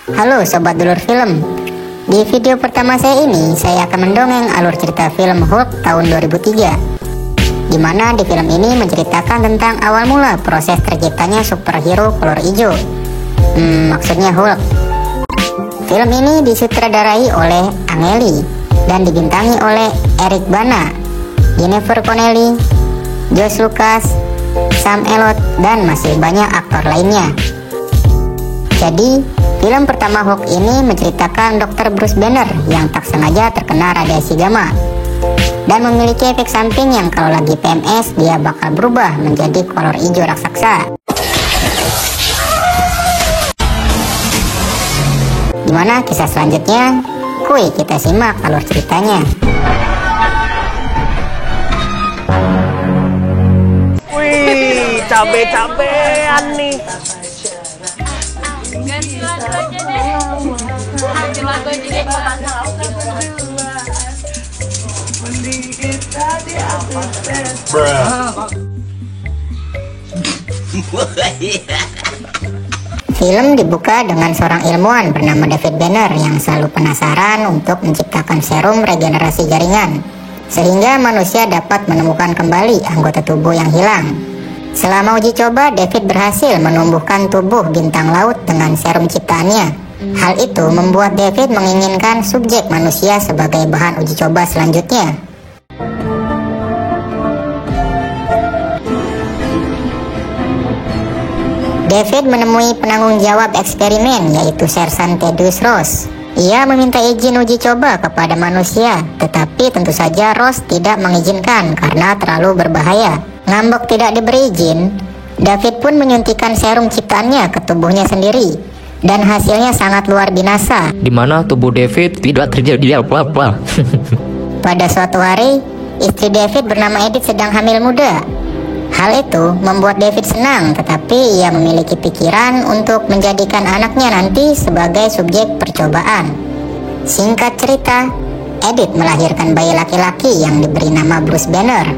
Halo Sobat Dulur Film. Di video pertama saya ini, saya akan mendongeng alur cerita film Hulk tahun 2003, di mana di film ini menceritakan tentang awal mula proses terciptanya superhero kolor hijau. Maksudnya Hulk. Film ini disutradarai oleh Ang Lee dan dibintangi oleh Eric Bana, Jennifer Connelly, Josh Lucas, Sam Elliott, dan masih banyak aktor lainnya. Jadi, film pertama Hulk ini menceritakan Dr. Bruce Banner yang tak sengaja terkena radiasi gamma dan memiliki efek samping yang kalau lagi PMS dia bakal berubah menjadi kolor hijau raksasa. Gimana kisah selanjutnya? Kuy, kita simak alur ceritanya. Wih, cabe-cabean nih. Ganti lagu aja deh. Ganti lagu aja deh. Film dibuka dengan seorang ilmuwan bernama David Banner yang selalu penasaran untuk menciptakan serum regenerasi jaringan, sehingga manusia dapat menemukan kembali anggota tubuh yang hilang. Selama uji coba, David berhasil menumbuhkan tubuh bintang laut dengan serum ciptaannya. Hal itu membuat David menginginkan subjek manusia sebagai bahan uji coba selanjutnya. David menemui penanggung jawab eksperimen, yaitu Sersan Thaddeus Ross. Ia meminta izin uji coba kepada manusia, tetapi tentu saja Ross tidak mengizinkan karena terlalu berbahaya. Ngambek tidak diberi izin, David pun menyuntikkan serum ciptaannya ke tubuhnya sendiri, dan hasilnya sangat luar binasa. Di mana tubuh David tidak terjadi apa-apa. Pada suatu hari, istri David bernama Edith sedang hamil muda. Hal itu membuat David senang, tetapi ia memiliki pikiran untuk menjadikan anaknya nanti sebagai subjek percobaan. Singkat cerita, Edith melahirkan bayi laki-laki yang diberi nama Bruce Banner.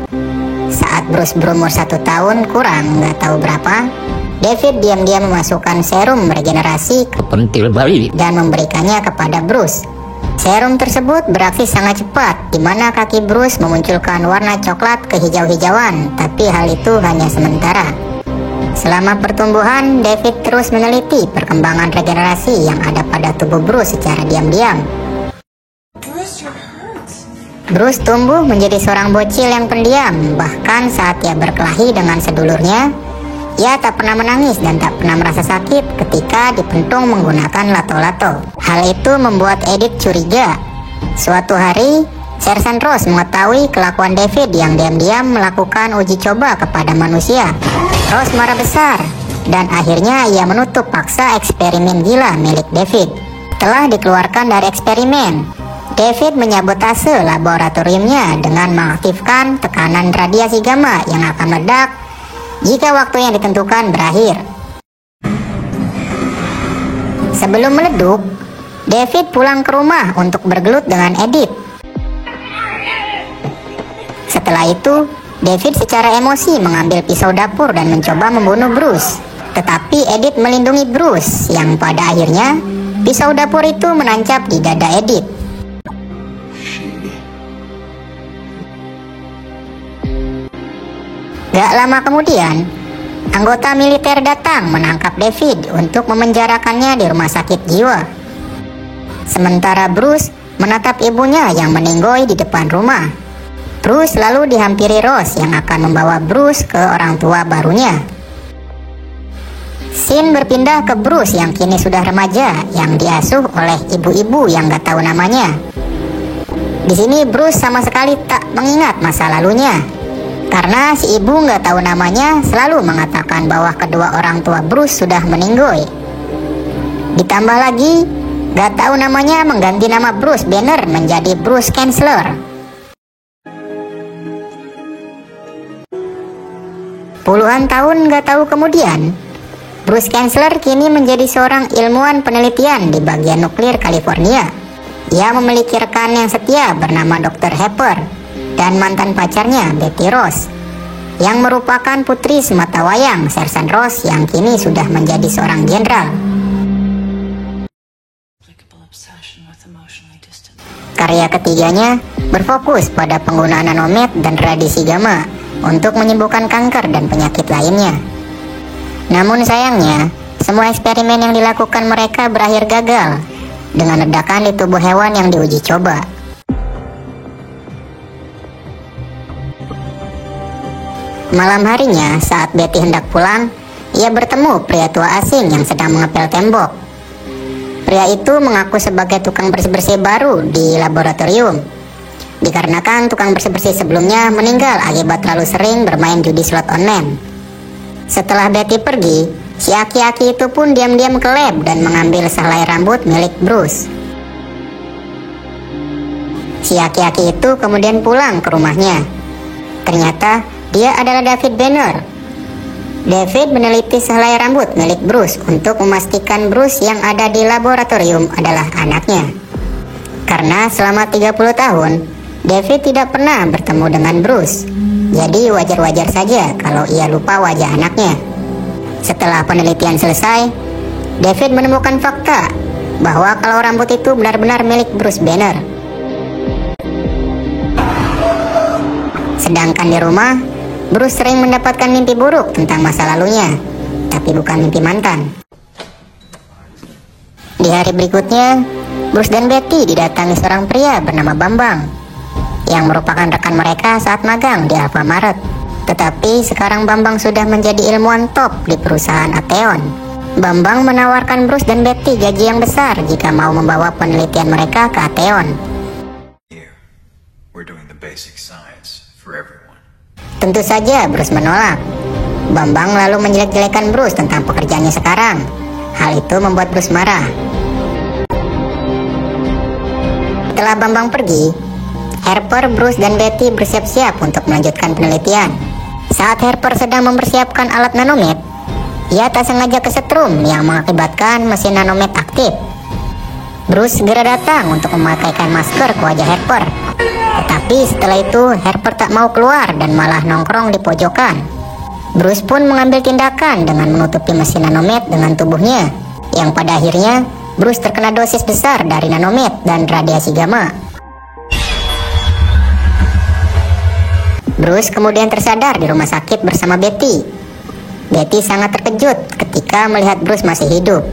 Saat Bruce berumur 1 tahun kurang, nggak tahu berapa, David diam-diam memasukkan serum regenerasi ke Pentil bayi dan memberikannya kepada Bruce. Serum tersebut beraksi sangat cepat, di mana kaki Bruce memunculkan warna coklat kehijau-hijauan, tapi hal itu hanya sementara. Selama pertumbuhan, David terus meneliti perkembangan regenerasi yang ada pada tubuh Bruce secara diam-diam. Bruce tumbuh menjadi seorang bocil yang pendiam, bahkan saat ia berkelahi dengan sedulurnya, ia tak pernah menangis dan tak pernah merasa sakit ketika dipentung menggunakan lato-lato. Hal itu membuat Edith curiga. Suatu hari, Sersan Ross mengetahui kelakuan David yang diam-diam melakukan uji coba kepada manusia. Ross marah besar, dan akhirnya ia menutup paksa eksperimen gila milik David. Setelah dikeluarkan dari eksperimen, David menyabotase laboratoriumnya dengan mengaktifkan tekanan radiasi gamma yang akan meledak jika waktu yang ditentukan berakhir. Sebelum meleduk, David pulang ke rumah untuk bergelut dengan Edith. Setelah itu, David secara emosi mengambil pisau dapur dan mencoba membunuh Bruce. Tetapi Edith melindungi Bruce, yang pada akhirnya pisau dapur itu menancap di dada Edith. Gak lama kemudian, anggota militer datang menangkap David untuk memenjarakannya di rumah sakit jiwa. Sementara Bruce menatap ibunya yang meninggoy di depan rumah. Bruce lalu dihampiri Ross yang akan membawa Bruce ke orang tua barunya. Scene berpindah ke Bruce yang kini sudah remaja, yang diasuh oleh ibu-ibu yang gak tahu namanya. Di sini Bruce sama sekali tak mengingat masa lalunya, karena si ibu nggak tahu namanya selalu mengatakan bahwa kedua orang tua Bruce sudah meninggoy. Ditambah lagi, nggak tahu namanya mengganti nama Bruce Banner menjadi Bruce Chancellor. Puluhan tahun nggak tahu kemudian, Bruce Chancellor kini menjadi seorang ilmuwan penelitian di bagian nuklir California. Ia memiliki rekan yang setia bernama Dr. Harper dan mantan pacarnya Betty Ross, yang merupakan putri sematawayang Sersan Ross yang kini sudah menjadi seorang jenderal. Karya ketiganya berfokus pada penggunaan nanomed dan radiasi gamma untuk menyembuhkan kanker dan penyakit lainnya. Namun sayangnya, semua eksperimen yang dilakukan mereka berakhir gagal dengan ledakan di tubuh hewan yang diuji coba. Malam harinya, saat Betty hendak pulang, ia bertemu pria tua asing yang sedang mengepel tembok. Pria itu mengaku sebagai tukang bersih-bersih baru di laboratorium, dikarenakan tukang bersih-bersih sebelumnya meninggal akibat terlalu sering bermain judi slot online. Setelah Betty pergi, si aki-aki itu pun diam-diam ke lab dan mengambil sehelai rambut milik Bruce. Si aki-aki itu kemudian pulang ke rumahnya. Ternyata dia adalah David Banner. David meneliti sehelai rambut milik Bruce untuk memastikan Bruce yang ada di laboratorium adalah anaknya. Karena selama 30 tahun, David tidak pernah bertemu dengan Bruce. Jadi wajar-wajar saja kalau ia lupa wajah anaknya. Setelah penelitian selesai, David menemukan fakta bahwa kalau rambut itu benar-benar milik Bruce Banner. Sedangkan di rumah, Bruce sering mendapatkan mimpi buruk tentang masa lalunya, tapi bukan mimpi mantan. Di hari berikutnya, Bruce dan Betty didatangi seorang pria bernama Bambang, yang merupakan rekan mereka saat magang di Alfamart. Tetapi sekarang Bambang sudah menjadi ilmuwan top di perusahaan Atheon. Bambang menawarkan Bruce dan Betty gaji yang besar jika mau membawa penelitian mereka ke Atheon. We're doing the basic science for everyone. Tentu saja Bruce menolak. Bambang lalu menjelek-jelekan Bruce tentang pekerjaannya sekarang. Hal itu membuat Bruce marah. Setelah Bambang pergi, Harper, Bruce, dan Betty bersiap-siap untuk melanjutkan penelitian. Saat Harper sedang mempersiapkan alat nanomed, ia tak sengaja kesetrum yang mengakibatkan mesin nanomed aktif. Bruce segera datang untuk memakaikan masker ke wajah Harper. Tetapi setelah itu Harper tak mau keluar dan malah nongkrong di pojokan. Bruce pun mengambil tindakan dengan menutupi mesin nanomed dengan tubuhnya, yang pada akhirnya Bruce terkena dosis besar dari nanomed dan radiasi gamma. Bruce kemudian tersadar di rumah sakit bersama Betty. Betty sangat terkejut ketika melihat Bruce masih hidup,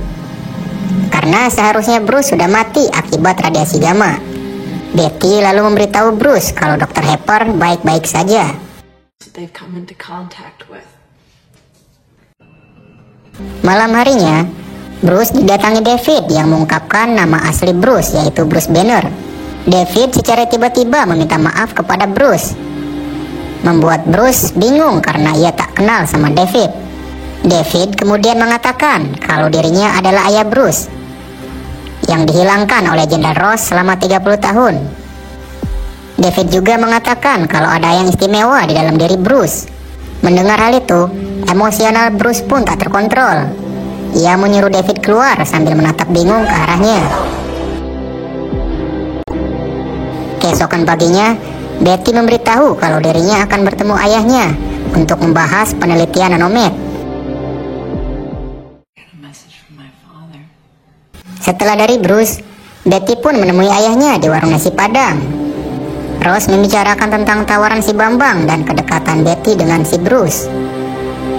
karena seharusnya Bruce sudah mati akibat radiasi gamma. Betty lalu memberitahu Bruce kalau Dr. Harper baik-baik saja. Malam harinya, Bruce didatangi David yang mengungkapkan nama asli Bruce, yaitu Bruce Banner. David secara tiba-tiba meminta maaf kepada Bruce, membuat Bruce bingung karena ia tak kenal sama David. David kemudian mengatakan kalau dirinya adalah ayah Bruce, yang dihilangkan oleh Jenderal Ross selama 30 tahun. David juga mengatakan kalau ada yang istimewa di dalam diri Bruce. Mendengar hal itu, emosional Bruce pun tak terkontrol. Ia menyuruh David keluar sambil menatap bingung ke arahnya. Keesokan paginya, Betty memberitahu kalau dirinya akan bertemu ayahnya untuk membahas penelitian nanomed. Setelah dari Bruce, Betty pun menemui ayahnya di warung nasi Padang. Ross membicarakan tentang tawaran si Bambang dan kedekatan Betty dengan si Bruce.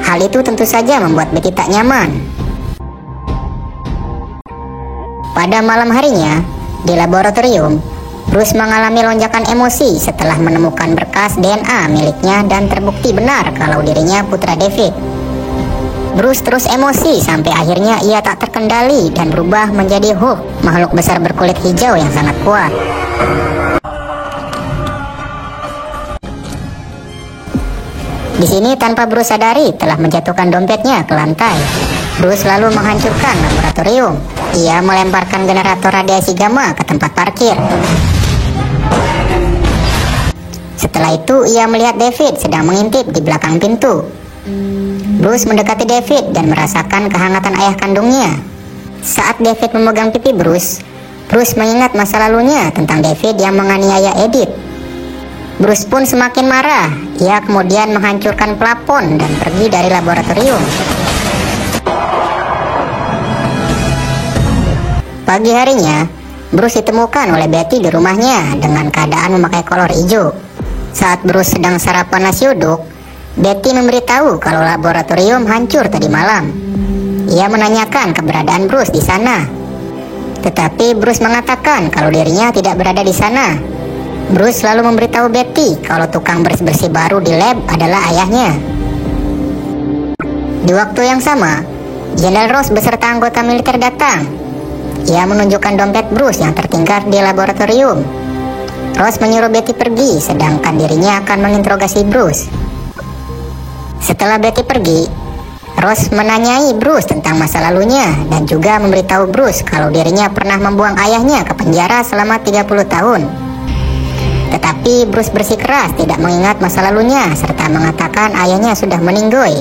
Hal itu tentu saja membuat Betty tak nyaman. Pada malam harinya, di laboratorium, Bruce mengalami lonjakan emosi setelah menemukan berkas DNA miliknya dan terbukti benar kalau dirinya putra David. Bruce terus emosi sampai akhirnya ia tak terkendali dan berubah menjadi Hulk, makhluk besar berkulit hijau yang sangat kuat. Di sini tanpa Bruce sadari telah menjatuhkan dompetnya ke lantai. Bruce lalu menghancurkan laboratorium. Ia melemparkan generator radiasi gamma ke tempat parkir. Setelah itu ia melihat David sedang mengintip di belakang pintu. Bruce mendekati David dan merasakan kehangatan ayah kandungnya. Saat David memegang pipi Bruce mengingat masa lalunya tentang David yang menganiaya Edith. Bruce pun semakin marah. Ia kemudian menghancurkan plafon dan pergi dari laboratorium. Pagi harinya, Bruce ditemukan oleh Betty di rumahnya dengan keadaan memakai kolor hijau. Saat Bruce sedang sarapan nasi uduk, Betty memberitahu kalau laboratorium hancur tadi malam. Ia menanyakan keberadaan Bruce di sana. Tetapi Bruce mengatakan kalau dirinya tidak berada di sana. Bruce lalu memberitahu Betty kalau tukang bersih-bersih baru di lab adalah ayahnya. Di waktu yang sama, Jenderal Ross beserta anggota militer datang. Ia menunjukkan dompet Bruce yang tertinggal di laboratorium. Ross menyuruh Betty pergi, sedangkan dirinya akan menginterogasi Bruce. Setelah Betty pergi, Ross menanyai Bruce tentang masa lalunya dan juga memberitahu Bruce kalau dirinya pernah membuang ayahnya ke penjara selama 30 tahun. Tetapi Bruce bersikeras tidak mengingat masa lalunya serta mengatakan ayahnya sudah meninggoy.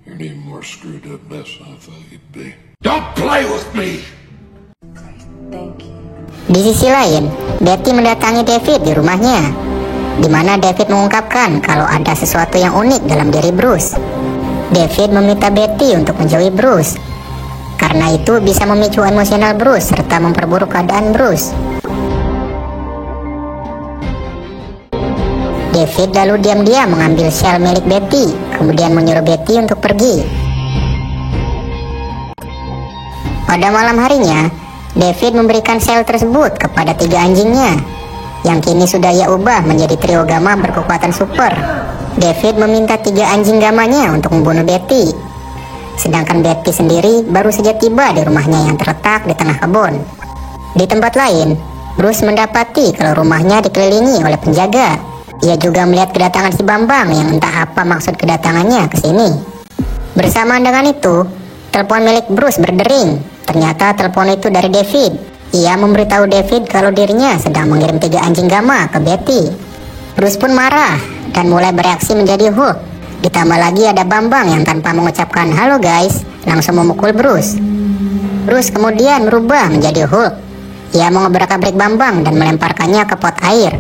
You're an even more screwed up mess than I thought you'd be. Don't play with me! Di sisi lain, Betty mendatangi David di rumahnya, di mana David mengungkapkan kalau ada sesuatu yang unik dalam diri Bruce. David meminta Betty untuk menjauhi Bruce, karena itu bisa memicu emosional Bruce serta memperburuk keadaan Bruce. David lalu diam-diam mengambil sel milik Betty, kemudian menyuruh Betty untuk pergi. Pada malam harinya, David memberikan sel tersebut kepada 3 anjingnya, yang kini sudah ia ubah menjadi trio gamma berkekuatan super. David meminta 3 anjing gamanya untuk membunuh Betty, sedangkan Betty sendiri baru saja tiba di rumahnya yang terletak di tengah kebun. Di tempat lain, Bruce mendapati kalau rumahnya dikelilingi oleh penjaga. Ia juga melihat kedatangan si Bambang yang entah apa maksud kedatangannya ke sini. Bersamaan dengan itu, telepon milik Bruce berdering. Ternyata telepon itu dari David. Ia memberitahu David kalau dirinya sedang mengirim 3 anjing gamma ke Betty. Bruce pun marah dan mulai bereaksi menjadi Hulk. Ditambah lagi ada Bambang yang tanpa mengucapkan halo guys, langsung memukul Bruce. Bruce kemudian berubah menjadi Hulk. Ia mengobrak-abrik Bambang dan melemparkannya ke pot air.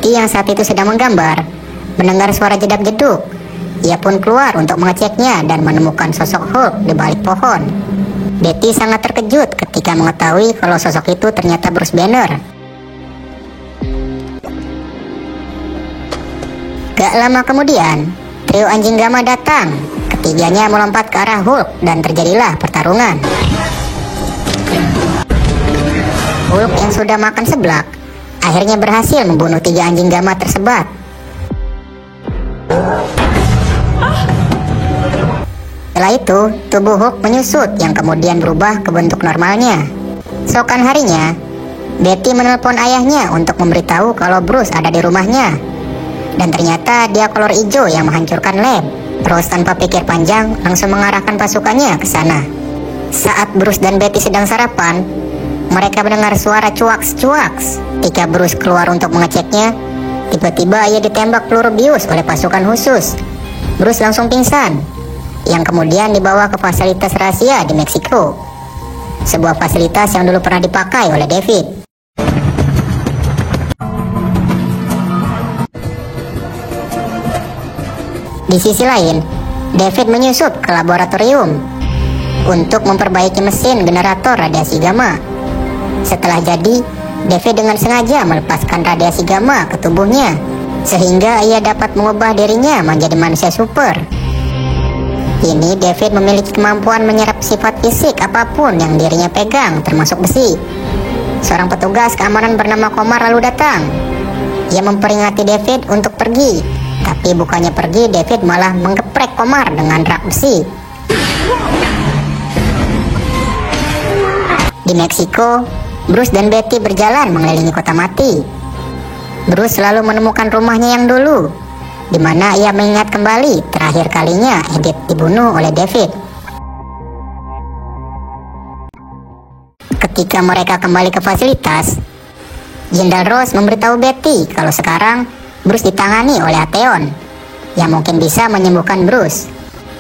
Yang saat itu sedang menggambar mendengar suara jedak-jeduk. Ia pun keluar untuk mengeceknya dan menemukan sosok Hulk di balik pohon. Betty sangat terkejut ketika mengetahui kalau sosok itu ternyata Bruce Banner. Gak lama kemudian, trio anjing gamma datang. Ketiganya melompat ke arah Hulk dan terjadilah pertarungan. Hulk yang sudah makan seblak akhirnya berhasil membunuh 3 anjing gamma tersebat. Setelah itu, tubuh Hulk menyusut yang kemudian berubah ke bentuk normalnya. Esokan harinya, Betty menelpon ayahnya untuk memberitahu kalau Bruce ada di rumahnya. Dan ternyata dia kolor hijau yang menghancurkan lab. Terus tanpa pikir panjang, langsung mengarahkan pasukannya ke sana. Saat Bruce dan Betty sedang sarapan, mereka mendengar suara cuaks-cuaks. Ketika Bruce keluar untuk mengeceknya, tiba-tiba ia ditembak peluru bius oleh pasukan khusus. Bruce langsung pingsan, yang kemudian dibawa ke fasilitas rahasia di Meksiko. Sebuah fasilitas yang dulu pernah dipakai oleh David. Di sisi lain, David menyusup ke laboratorium untuk memperbaiki mesin generator radiasi gamma. Setelah jadi, David dengan sengaja melepaskan radiasi gamma ke tubuhnya, sehingga ia dapat mengubah dirinya menjadi manusia super. Kini David memiliki kemampuan menyerap sifat fisik apapun yang dirinya pegang, termasuk besi. Seorang petugas keamanan bernama Komar lalu datang. Ia memperingati David untuk pergi, tapi bukannya pergi, David malah menggeprek Komar dengan rak besi. Di Meksiko, Bruce dan Betty berjalan mengelilingi kota mati. Bruce selalu menemukan rumahnya yang dulu, di mana ia mengingat kembali terakhir kalinya Edith dibunuh oleh David. Ketika mereka kembali ke fasilitas, Jenderal Ross memberitahu Betty kalau sekarang Bruce ditangani oleh Atheon, yang mungkin bisa menyembuhkan Bruce.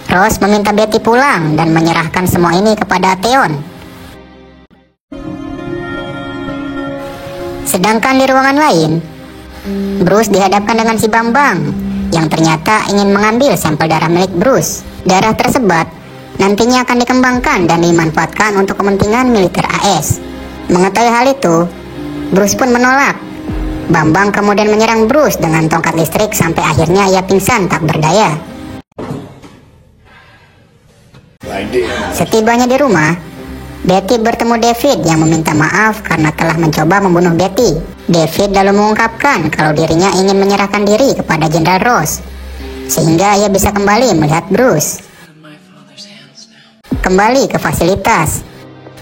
Ross meminta Betty pulang dan menyerahkan semua ini kepada Atheon. Sedangkan di ruangan lain, Bruce dihadapkan dengan si Bambang yang ternyata ingin mengambil sampel darah milik Bruce. Darah tersebat nantinya akan dikembangkan dan dimanfaatkan untuk kepentingan militer AS. Mengetahui hal itu, Bruce pun menolak. Bambang kemudian menyerang Bruce dengan tongkat listrik sampai akhirnya ia pingsan tak berdaya. Setibanya di rumah, Betty bertemu David yang meminta maaf karena telah mencoba membunuh Betty. David lalu mengungkapkan kalau dirinya ingin menyerahkan diri kepada Jenderal Ross sehingga ia bisa kembali melihat Bruce. Kembali ke fasilitas,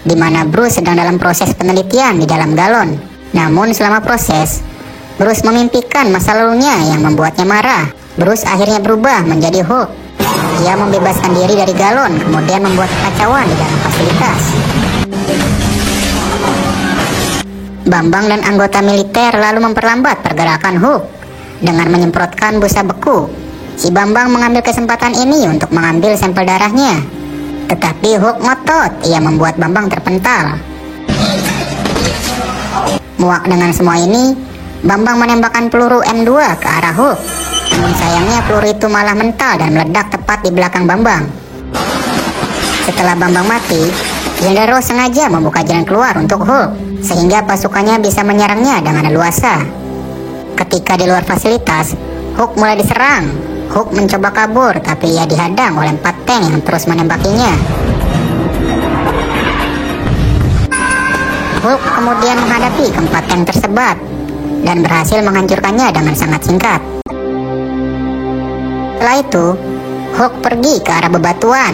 di mana Bruce sedang dalam proses penelitian di dalam galon. Namun selama proses, Bruce memimpikan masa lalunya yang membuatnya marah. Bruce akhirnya berubah menjadi Hulk. Ia membebaskan diri dari galon, kemudian membuat kekacauan di dalam fasilitas. Bambang dan anggota militer lalu memperlambat pergerakan Hulk dengan menyemprotkan busa beku. Si Bambang mengambil kesempatan ini untuk mengambil sampel darahnya. Tetapi Hulk ngotot, ia membuat Bambang terpental. Muak dengan semua ini, Bambang menembakkan peluru M2 ke arah Hulk. Namun sayangnya peluru itu malah mental dan meledak tepat di belakang Bambang. Setelah Bambang mati, Jenderal Ross sengaja membuka jalan keluar untuk Hulk sehingga pasukannya bisa menyerangnya dengan leluasa. Ketika di luar fasilitas, Hulk mulai diserang. Hulk mencoba kabur tapi ia dihadang oleh 4 tank yang terus menembakinya. Hulk kemudian menghadapi keempat tank tersebat dan berhasil menghancurkannya dengan sangat singkat. Setelah itu, Hulk pergi ke arah bebatuan,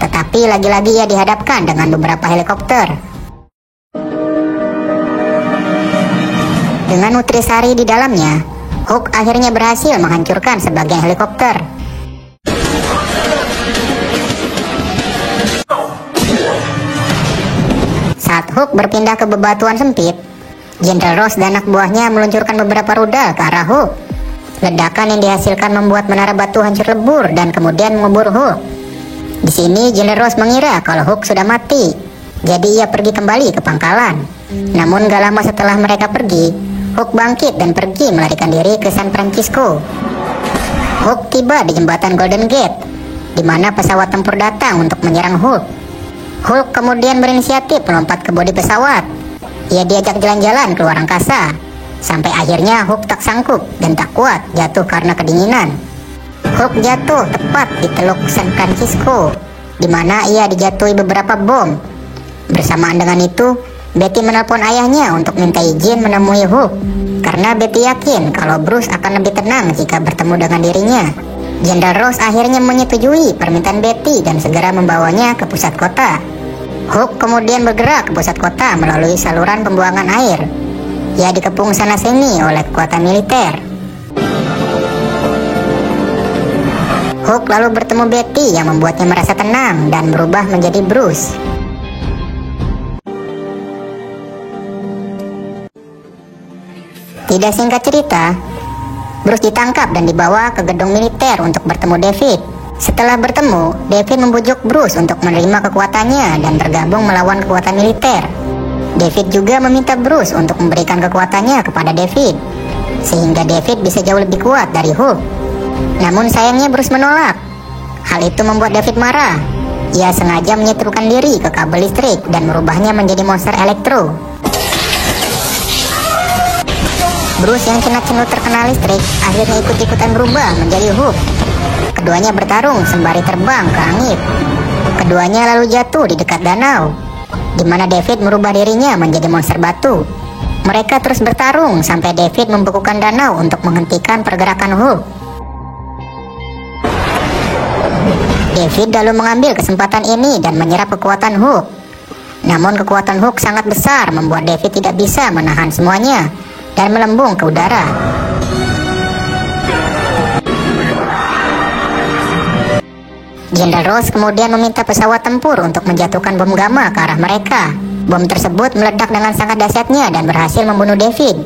tetapi lagi-lagi ia dihadapkan dengan beberapa helikopter. Dengan nutrisari di dalamnya, Hulk akhirnya berhasil menghancurkan sebagian helikopter. Saat Hulk berpindah ke bebatuan sempit, Jenderal Ross dan anak buahnya meluncurkan beberapa rudal ke arah Hulk. Ledakan yang dihasilkan membuat menara batu hancur lebur dan kemudian mengubur Hulk. Di sini Jenderal Ross mengira kalau Hulk sudah mati, jadi ia pergi kembali ke pangkalan. Namun gak lama setelah mereka pergi, Hulk bangkit dan pergi melarikan diri ke San Francisco. Hulk tiba di jembatan Golden Gate, di mana pesawat tempur datang untuk menyerang Hulk. Hulk kemudian berinisiatif melompat ke bodi pesawat. Ia diajak jalan-jalan keluar angkasa, sampai akhirnya Hulk tak sanggup dan tak kuat jatuh karena kedinginan. Hulk jatuh tepat di Teluk San Francisco, di mana ia dijatuhi beberapa bom. Bersamaan dengan itu, Betty menelpon ayahnya untuk minta izin menemui Hulk, karena Betty yakin kalau Bruce akan lebih tenang jika bertemu dengan dirinya. Jenderal Ross akhirnya menyetujui permintaan Betty dan segera membawanya ke pusat kota. Hulk kemudian bergerak ke pusat kota melalui saluran pembuangan air. Ia dikepung sana-sini oleh kekuatan militer. Hulk lalu bertemu Betty yang membuatnya merasa tenang dan berubah menjadi Bruce. Tidak singkat cerita, Bruce ditangkap dan dibawa ke gedung militer untuk bertemu David. Setelah bertemu, David membujuk Bruce untuk menerima kekuatannya dan bergabung melawan kekuatan militer. David juga meminta Bruce untuk memberikan kekuatannya kepada David, sehingga David bisa jauh lebih kuat dari Hulk. Namun sayangnya Bruce menolak. Hal itu membuat David marah. Ia sengaja menyetrukan diri ke kabel listrik dan merubahnya menjadi monster elektro. Bruce yang cenut-cenut terkena listrik akhirnya ikut-ikutan berubah menjadi Hulk. Keduanya bertarung sembari terbang ke langit. Keduanya lalu jatuh di dekat danau, di mana David merubah dirinya menjadi monster batu. Mereka terus bertarung sampai David membekukan danau untuk menghentikan pergerakan Hulk. David lalu mengambil kesempatan ini dan menyerap kekuatan Hulk. Namun kekuatan Hulk sangat besar membuat David tidak bisa menahan semuanya dan melembung ke udara. Jenderal Ross kemudian meminta pesawat tempur untuk menjatuhkan bom gamma ke arah mereka. Bom tersebut meledak dengan sangat dahsyatnya dan berhasil membunuh David.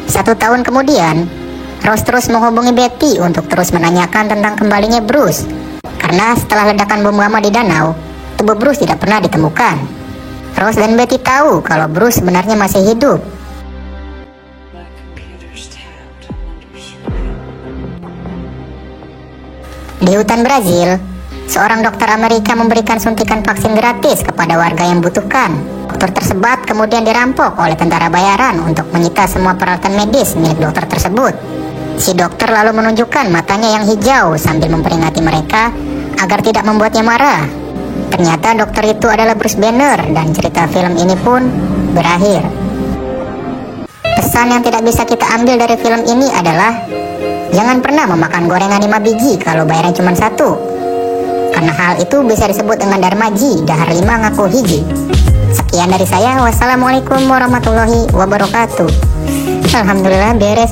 1 tahun kemudian, Ross terus menghubungi Betty untuk terus menanyakan tentang kembalinya Bruce. Karena setelah ledakan bom gamma di danau, tubuh Bruce tidak pernah ditemukan. Ross dan Betty tahu kalau Bruce sebenarnya masih hidup. Lanjutan Brazil, seorang dokter Amerika memberikan suntikan vaksin gratis kepada warga yang membutuhkan. Dokter tersebut kemudian dirampok oleh tentara bayaran untuk menyita semua peralatan medis milik dokter tersebut. Si dokter lalu menunjukkan matanya yang hijau sambil memperingati mereka agar tidak membuatnya marah. Ternyata dokter itu adalah Bruce Banner dan cerita film ini pun berakhir. Pesan yang tidak bisa kita ambil dari film ini adalah jangan pernah memakan gorengan 5 biji kalau bayarnya cuma 1. Karena hal itu bisa disebut dengan darmaji, dahar 5 ngaku hiji. Sekian dari saya, wassalamualaikum warahmatullahi wabarakatuh. Alhamdulillah beres.